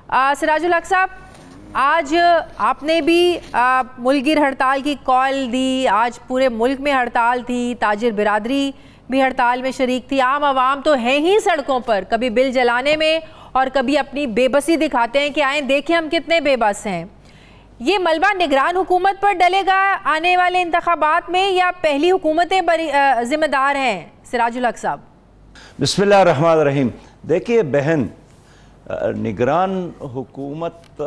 सिराजुल हक साहब, आज आपने भी मुल्क गिर हड़ताल की कॉल दी। आज पूरे मुल्क में हड़ताल थी, ताजिर बिरादरी भी हड़ताल में शरीक थी। आम आवाम तो है ही सड़कों पर, कभी बिल जलाने में और कभी अपनी बेबसी दिखाते हैं कि आएँ देखें हम कितने बेबस हैं। ये मलबा निगरान हुकूमत पर डलेगा आने वाले इंतखाबात में, या पहली हुकूमतें जिम्मेदार हैं? सिराजुल हक साहब। बिस्मिल्लाह रहमान रहीम। देखिए बहन, निगरान हुकूमत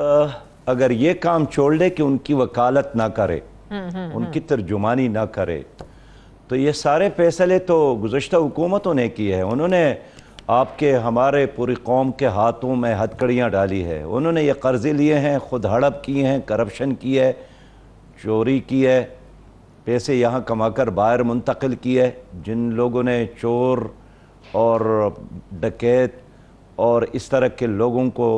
अगर ये काम छोड़ दे कि उनकी वकालत ना करे, उनकी तर्जुमानी ना करे, तो ये सारे फैसले तो गुज़श्ता हुकूमतों ने किए हैं। उन्होंने आपके हमारे पूरी कौम के हाथों में हथकड़ियाँ डाली है। उन्होंने ये कर्ज़े लिए हैं, खुद हड़प किए हैं, करप्शन की है, चोरी की है, पैसे यहाँ कमाकर बाहर मुंतकिल किए। जिन लोगों ने चोर और डकैत और इस तरह के लोगों को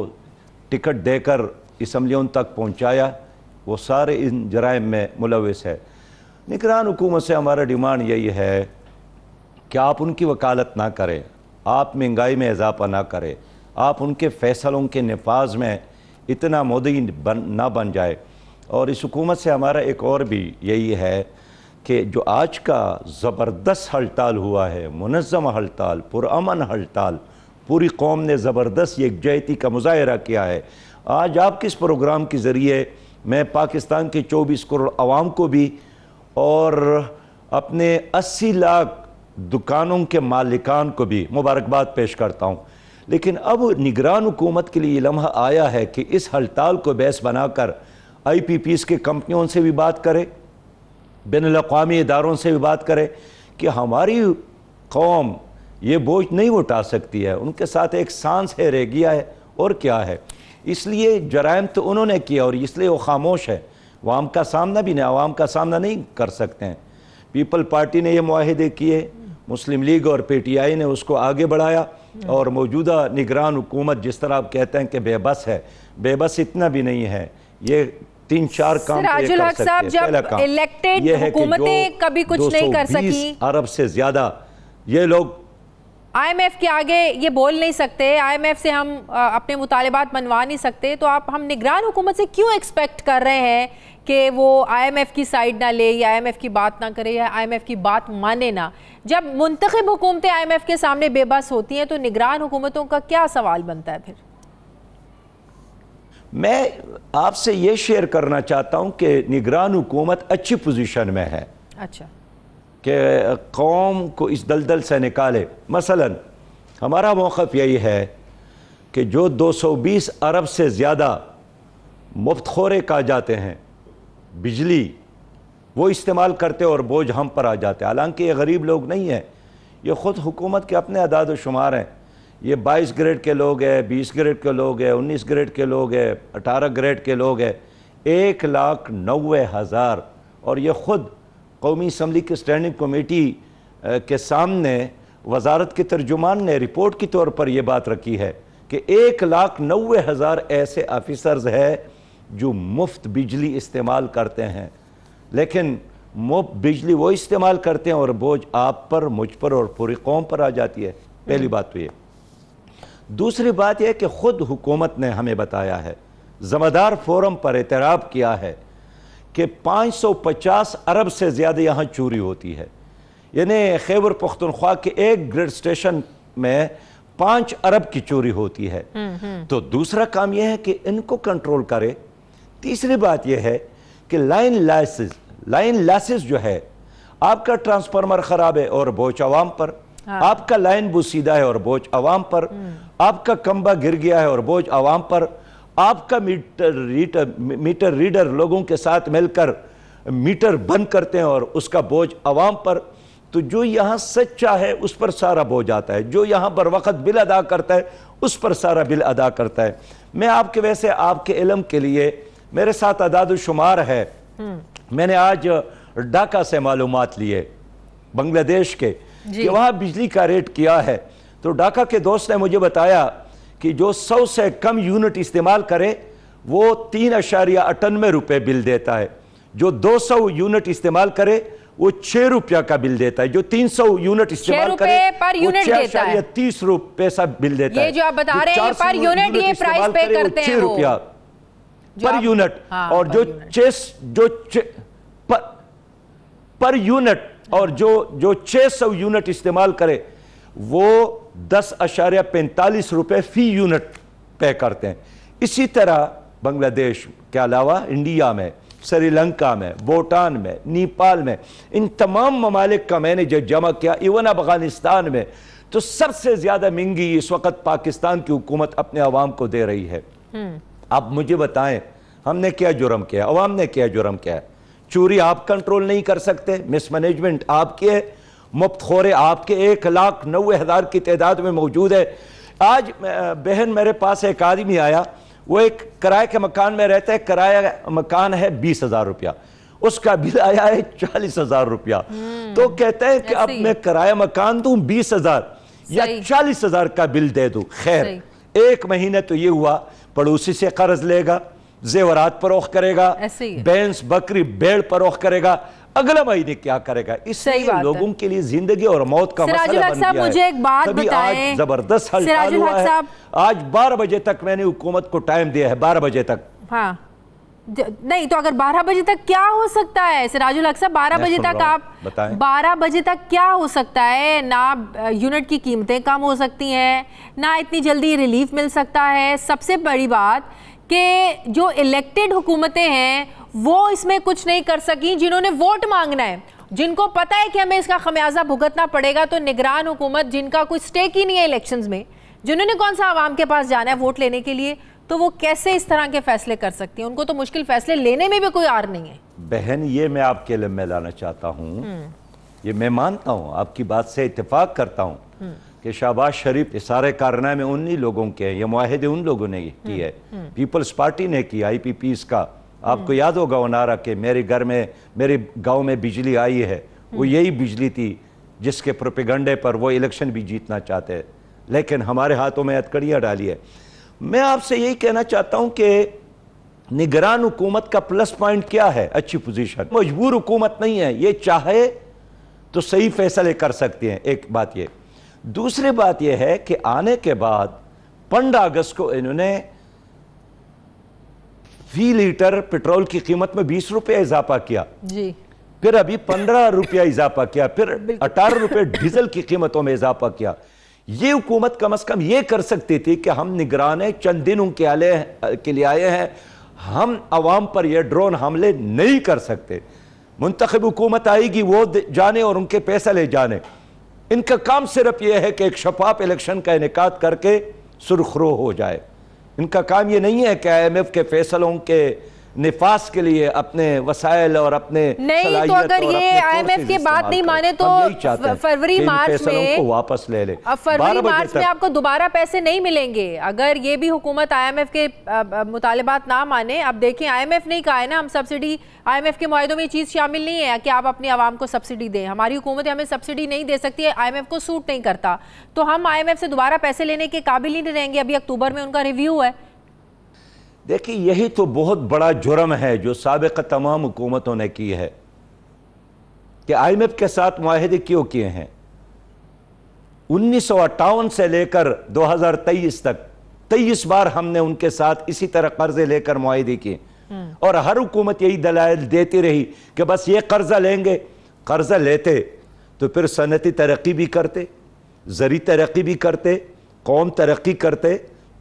टिकट देकर असम्बलियों तक पहुँचाया, वो सारे इन जराइम में मुलविस है। निगरान हुकूमत से हमारा डिमांड यही है कि आप उनकी वकालत ना करें, आप महंगाई में इजाफा ना करें, आप उनके फ़ैसलों के नफाज में इतना मोदी ना बन जाए। और इस हुकूमत से हमारा एक और भी यही है कि जो आज का ज़बरदस्त हड़ताल हुआ है, मुनज़्ज़म हड़ताल, पुरअमन हड़ताल, पूरी कौम ने ज़बरदस्त यकजहती का मुज़ाहरा किया है। आज आपके इस प्रोग्राम के ज़रिए मैं पाकिस्तान के 24 करोड़ आवाम को भी और अपने 80 लाख दुकानों के मालिकान को भी मुबारकबाद पेश करता हूँ। लेकिन अब निगरान हुकूमत के लिए लम्हा आया है कि इस हड़ताल को बेस बनाकर IPPs के कंपनियों से भी बात करे, बैनुल-अक़वामी इदारों से भी बात करे कि हमारी कौम ये बोझ नहीं उठा सकती है, उनके साथ एक सांस है, रह गया है और क्या है। इसलिए जराइम तो उन्होंने किया और इसलिए वो खामोश है। वो आवाम का सामना भी नहीं, आवाम का सामना नहीं कर सकते हैं। पीपल पार्टी ने ये मुआहिदे किए, मुस्लिम लीग और PTI ने उसको आगे बढ़ाया, और मौजूदा निगरान हुकूमत जिस तरह आप कहते हैं कि बेबस है, बेबस इतना भी नहीं है। ये 3-4 काम सिराजुल हक साहब, जब इलेक्टेड हुकूमतें कभी कुछ नहीं कर सकी, अरब से ज़्यादा ये लोग IMF के आगे ये बोल नहीं सकते, IMF से हम अपने मुतालिबात मनवा नहीं सकते, तो हम निगरान हुकूमत से क्यों एक्सपेक्ट कर रहे हैं कि वो IMF की साइड ना ले, या IMF की बात ना करे, या IMF की बात माने ना? जब मुंतखब हुकूमतें IMF के सामने बेबस होती हैं तो निगरान हुकूमतों का क्या सवाल बनता है फिर? मैं आपसे ये शेयर करना चाहता हूँ कि निगरान हुकूमत अच्छी पोजीशन में है। अच्छा, कि कौम को इस दलदल से निकाले। मसलन हमारा मौक़िफ़ यही है कि जो 220 अरब से ज़्यादा मुफ्तखोरे कहा जाते हैं बिजली, वो इस्तेमाल करते और बोझ हम पर आ जाते हैं। हालांकि ये गरीब लोग नहीं हैं, ये ख़ुद हुकूमत के अपने अदाद व शुमार हैं। ये 22 ग्रेड के लोग हैं, 20 ग्रेड के लोग हैं, 19 ग्रेड के लोग हैं, 18 ग्रेड के लोग हैं, 1,90,000। और ये ख़ुद कौमी असम्बली की स्टैंडिंग कमेटी के सामने वजारत के तर्जुमान ने रिपोर्ट की तौर पर यह बात रखी है कि 1,90,000 ऐसे ऑफिसर्स हैं जो मुफ्त बिजली इस्तेमाल करते हैं। लेकिन मुफ्त बिजली वो इस्तेमाल करते हैं और बोझ आप पर, मुझ पर और पूरी कौम पर आ जाती है। पहली बात तो ये। दूसरी बात यह कि ख़ुद हुकूमत ने हमें बताया है, ज़मादार फोरम पर एतराफ़ किया है कि 550 अरब से ज़्यादा यहाँ चोरी होती है। यानी खैबर पख्तूनख्वा के एक ग्रेड स्टेशन में 5 अरब की चोरी होती है। तो दूसरा काम यह है कि इनको कंट्रोल करे। तीसरी बात यह है कि लाइन लॉसेस जो है, आपका ट्रांसफार्मर ख़राब है और बोझ आवाम पर, आपका लाइन बुसीदा है और बोझ आवाम पर, आपका खंबा गिर गया है और बोझ आवाम पर, आपका मीटर रीडर लोगों के साथ मिलकर मीटर बंद करते हैं और उसका बोझ आवाम पर। तो जो यहाँ सच्चा है उस पर सारा बोझ आता है, जो यहाँ बर वक्त बिल अदा करता है उस पर सारा बिल अदा करता है। मैं आपके वैसे आपके इल्म के लिए मेरे साथ अदाद शुमार है। मैंने आज ढाका से मालूमात लिए बांग्लादेश के कि वहाँ बिजली का रेट क्या है। तो ढाका के दोस्त ने मुझे बताया कि जो 100 से कम यूनिट इस्तेमाल करे वो 3.98 रुपये बिल देता है, जो 200 यूनिट इस्तेमाल करे वो 6 रुपया का बिल देता है। जो 300 यूनिट इस्तेमाल करे पर यूनिट देता है, 30 रुपए बिल देता है। ये जो आप बता रहे हैं पर यूनिट ये प्राइस पे करते हैं 6 रुपया पर यूनिट। और जो पर यूनिट और जो 600 यूनिट इस्तेमाल करे वो 10.45 रुपए फी यूनिट पे करते हैं। इसी तरह बांग्लादेश के अलावा इंडिया में, श्रीलंका में, भूटान में, नेपाल में, इन तमाम ममालिक का मैंने जो जमा किया, इवन अफगानिस्तान में, तो सबसे ज्यादा महंगी इस वक्त पाकिस्तान की हुकूमत अपने अवाम को दे रही है। आप मुझे बताएं, हमने क्या जुर्म किया, अवाम ने क्या जुर्म किया? चोरी आप कंट्रोल नहीं कर सकते, मिसमैनेजमेंट आपकी है, मुफ्तखोरे आपके 1,90,000 की तादाद में मौजूद है। आज बहन मेरे पास एक आदमी आया, वो एक किराए के मकान में रहता है, किराया मकान है 20,000 रुपया, उसका बिल आया है 40,000 रुपया। तो कहते हैं कि अब मैं किराया मकान दूं 20,000 या 40,000 का बिल दे दूं। खैर, एक महीने तो ये हुआ, पड़ोसी से कर्ज लेगा, जेवरात फरोख्त करेगा, भैंस बकरी भेड़ फरोख्त करेगा, अगला महीने क्या करेगा? इसलिए लोगों के लिए जिंदगी और मौत का मसला बन गया है। मुझे एक बात बताएं, आज जबरदस्त हड़ताल हुआ है। आज 12 बजे तक मैंने हुकूमत को टाइम दिया है, 12 बजे तक। हाँ नहीं तो अगर 12 बजे तक क्या हो सकता है सिराजुल हक साहब? 12 बजे तक आप बताएं। 12 बजे तक क्या हो सकता है? ना यूनिट की कीमतें कम हो सकती हैं, ना इतनी जल्दी रिलीफ मिल सकता है। सबसे बड़ी बात कि जो इलेक्टेड हुकूमतें हैं वो इसमें कुछ नहीं कर सकी, जिन्होंने वोट मांगना है, जिनको पता है कि हमें इसका खमियाजा भुगतना पड़ेगा, तो निगरान हुकूमत जिनका कोई स्टेक ही नहीं है इलेक्शंस में, जिन्होंने कौन सा आवाम के पास जाना है वोट लेने के लिए, तो वो कैसे इस तरह के फैसले कर सकती हैं? उनको तो मुश्किल फैसले लेने में भी कोई आर नहीं है। बहन, ये मैं आपके लिए में लाना चाहता हूँ, ये मैं मानता हूँ, आपकी बात से इत्तेफाक करता हूँ कि शहबाज शरीफ सारे कारनामे उन्हीं लोगों के हैं, ये मुआहिदे उन लोगों ने की है, पीपल्स पार्टी ने की, IPPs का। आपको याद होगा वो नारा के मेरे घर में, मेरे गांव में बिजली आई है, वो यही बिजली थी जिसके प्रोपेगंडे पर वो इलेक्शन भी जीतना चाहते हैं, लेकिन हमारे हाथों में हथकड़ियाँ डाली है। मैं आपसे यही कहना चाहता हूं कि निगरान हुकूमत का प्लस पॉइंट क्या है? अच्छी पोजीशन, मजबूर हुकूमत नहीं है, ये चाहे तो सही फैसले कर सकती हैं, एक बात ये। दूसरी बात यह है कि आने के बाद 15 अगस्त को इन्होंने फी लीटर पेट्रोल की कीमत में 20 रुपये इजाफा किया जी, फिर अभी 15 रुपया इजाफा किया, फिर 18 रुपये डीजल की कीमतों में इजाफा किया। ये हुकूमत कम से कम ये कर सकती थी कि हम निगरान चंद दिनों के लिए आए हैं, हम अवाम पर ये ड्रोन हमले नहीं कर सकते। मुंतखब हुकूमत आएगी, वो जाने और उनके पैसा ले जाने। इनका काम सिर्फ यह है कि एक शफाफ इलेक्शन का इनेकाद करके सुरखरू हो जाए। इनका काम ये नहीं है कि IMF के फैसलों के निफास के लिए अपने वसाइल और अपने नहीं, तो अगर ये IMF की बात नहीं माने तो फरवरी मार्च में को वापस ले ले। अब फरवरी मार्च में आपको दोबारा पैसे नहीं मिलेंगे अगर ये भी हुकूमत IMF के मुतालिबात ना माने। अब देखें, IMF नहीं कहा है ना हम सब्सिडी, IMF के मुआहिदों में ये चीज़ शामिल नहीं है कि आप अपनी आवाम को सब्सिडी दें। हमारी हुकूमत हमें सब्सिडी नहीं दे सकती है, IMF को सूट नहीं करता, तो हम IMF से दोबारा पैसे लेने के काबिल ही नहीं रहेंगे। अभी अक्टूबर में उनका रिव्यू है। देखिए, यही तो बहुत बड़ा जुर्म है जो साबिक़ तमाम हुकूमतों ने की है कि IMF के साथ मुआहिदे क्यों किए हैं। 1958 से लेकर 2023 तक 23 बार हमने उनके साथ इसी तरह कर्जे लेकर मुआहिदे किए, और हर हुकूमत यही दलाइल देती रही कि बस ये कर्जा लेंगे। कर्जा लेते तो फिर सनती तरक्की भी करते, ज़री तरक्की भी करते, कौम तरक्की करते,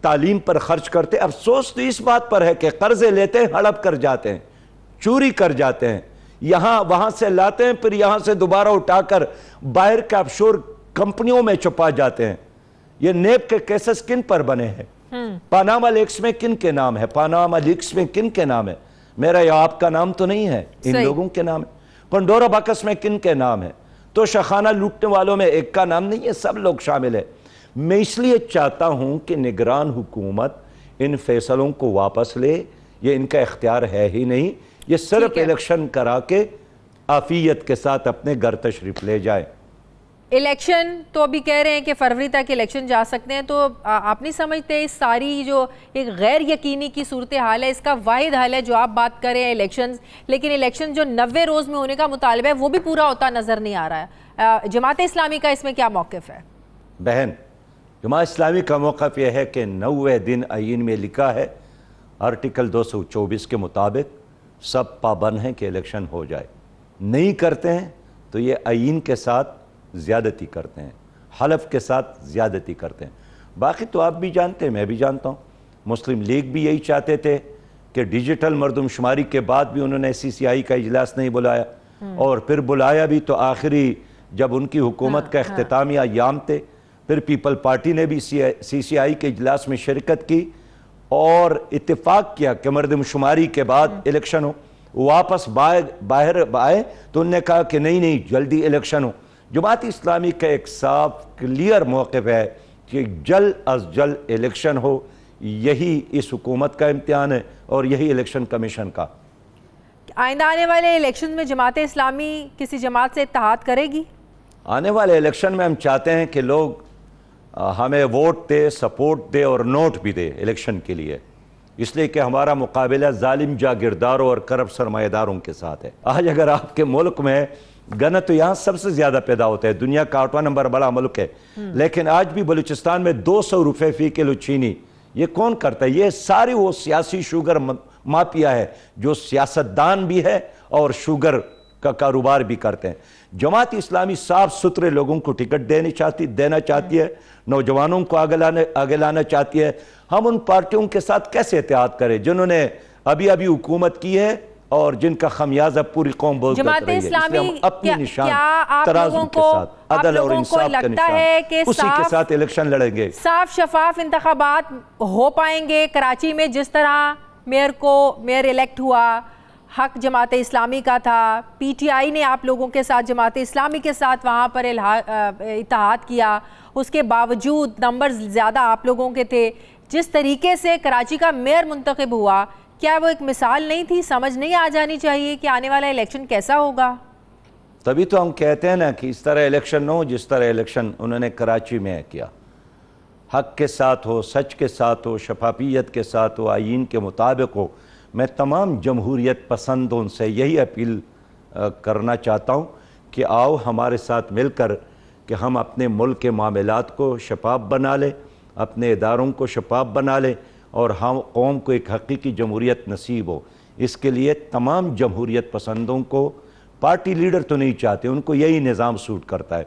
तालीम पर खर्च करते। अफसोस तो इस बात पर है कि कर्जे लेते हैं, हड़प कर जाते हैं, चोरी कर जाते हैं, यहाँ वहाँ से लाते हैं, फिर यहाँ से दोबारा उठाकर बाहर के ऑफशोर कंपनियों में छुपा जाते हैं। ये नेब के केसेस किन पर बने हैं? पानामा लीक्स में किन के नाम है? पानामा लीक्स में किन के नाम है? मेरा या आपका नाम तो नहीं है, इन लोगों के नाम है। पंडोरा बॉक्स में किन के नाम है? तो शखाना लूटने वालों में एक का नाम नहीं है, सब लोग शामिल है। मैं इसलिए चाहता हूं कि निगरान हुकूमत इन फैसलों को वापस ले, ये इनका इख्तियार है ही नहीं, ये सिर्फ इलेक्शन करा के आफियत के साथ अपने घर तशरीफ ले जाए। الیکشن تو ابھی کہہ رہے ہیں کہ فروری تک الیکشن جا سکتے ہیں، تو آپ نہیں سمجھتے اس ساری جو ایک غیر یقینی کی صورتحال ہے اس کا واحد حل ہے جو آپ بات کر رہے ہیں الیکشنز، لیکن الیکشن جو 90 روز میں ہونے کا مطالبہ ہے وہ بھی پورا ہوتا نظر نہیں آ رہا ہے، جماعت اسلامی کا اس میں کیا موقف ہے؟ بہن، جماعت اسلامی کا موقف یہ ہے کہ 90 دن آئین میں لکھا ہے، آرٹیکل 224 کے مطابق سب پابند ہیں کہ الیکشن ہو جائے، نہیں کرتے ہیں تو یہ آئین کے ساتھ زیادتی کرتے ہیں، حلف کے ساتھ زیادتی کرتے ہیں۔ باقی تو آپ بھی جانتے ہیں، میں بھی جانتا ہوں، مسلم لیگ بھی یہی چاہتے تھے کہ ڈیجیٹل مردم شماری کے بعد بھی انہوں نے CCI کا اجلاس نہیں بلایا، اور پھر بلایا بھی تو آخری جب ان کی حکومت کا اختتامیہ ایام تھے، پھر پیپل پارٹی نے بھی CCI کے اجلاس میں شرکت کی اور اتفاق کیا کہ مردم شماری کے بعد الیکشن ہو۔ واپس باہر آئے تو انہوں نے کہا کہ نہیں جلدی الیکشن ہو۔ جماعت اسلامی کا ایک صاف کلیئر موقف ہے کہ جلد از جلد الیکشن ہو، یہی اس حکومت کا امتحان ہے اور یہی الیکشن کمیشن کا۔ آئندہ آنے والے الیکشن میں جماعت اسلامی کسی جماعت سے اتحاد کرے گی؟ آنے والے الیکشن میں ہم چاہتے ہیں کہ لوگ ہمیں ووٹ دے، سپورٹ دے اور نوٹ بھی دے الیکشن کے لیے، اس لیے کہ ہمارا مقابلہ ظالم جاگیرداروں اور کرپٹ سرمایہ داروں کے ساتھ ہے۔ آج اگر آپ کے ملک میں گنا تو یہاں سب سے زیادہ پیدا ہوتا ہے، دنیا کا 8واں نمبر بڑا ملک ہے، لیکن آج بھی بلوچستان میں 200 روپے فی کلو چینی، یہ کون کرتا ہے؟ یہ ساری وہ سیاسی شوگر مافیا ہے جو سیاستدان بھی ہے اور شوگر کا کاروبار بھی کرتے ہیں۔ جماعت اسلامی صاف ستھرے لوگوں کو ٹکٹ دینا چاہتی ہے، نوجوانوں کو آگے لانا چاہتی ہے۔ ہم ان پارٹیوں کے ساتھ کیسے اتحاد کریں جنہوں نے ابھی حکومت کی ہے اور جن کا خمیازہ پوری قوم بھگت رہی ہے؟ جماعت اسلامی اپنی نشان کیا آپ ترازو لوگوں کے ساتھ عدل اور انصاف کا نشان، اسی کے ساتھ الیکشن لڑیں گے۔ صاف شفاف انتخابات ہو پائیں گے کراچی میں؟ جس طرح میئر الیکٹ ہوا، حق جماعت اسلامی کا تھا، PTI نے آپ لوگوں کے ساتھ جماعت اسلامی کے ساتھ وہاں پر اتحاد کیا، اس کے باوجود نمبر زیادہ آپ لوگوں کے تھے، جس طریقے سے کراچی کا میئر منتخب ہوا، کیا وہ ایک مثال نہیں تھی؟ سمجھ نہیں آ جانی چاہیے کہ آنے والا الیکشن کیسا ہوگا؟ تبھی تو ہم کہتے ہیں نا کہ اس طرح الیکشن نہ ہو جس طرح الیکشن انہوں نے کراچی میں کیا، حق کے ساتھ ہو، سچ کے ساتھ ہو، شفافیت کے ساتھ ہو، آئین کے مطابق ہو۔ میں تمام جمہوریت پسندوں سے یہی اپیل کرنا چاہتا ہوں کہ آؤ ہمارے ساتھ مل کر کہ ہم اپنے ملک کے معاملات کو شفاف بنا لیں، اپنے اداروں کو شفاف بنا لیں اور ہم قوم کو ایک حقیقی جمہوریت نصیب ہو۔ اس کے لیے تمام جمہوریت پسندوں کو، پارٹی لیڈر تو نہیں چاہتے، ان کو یہی نظام سوٹ کرتا ہے،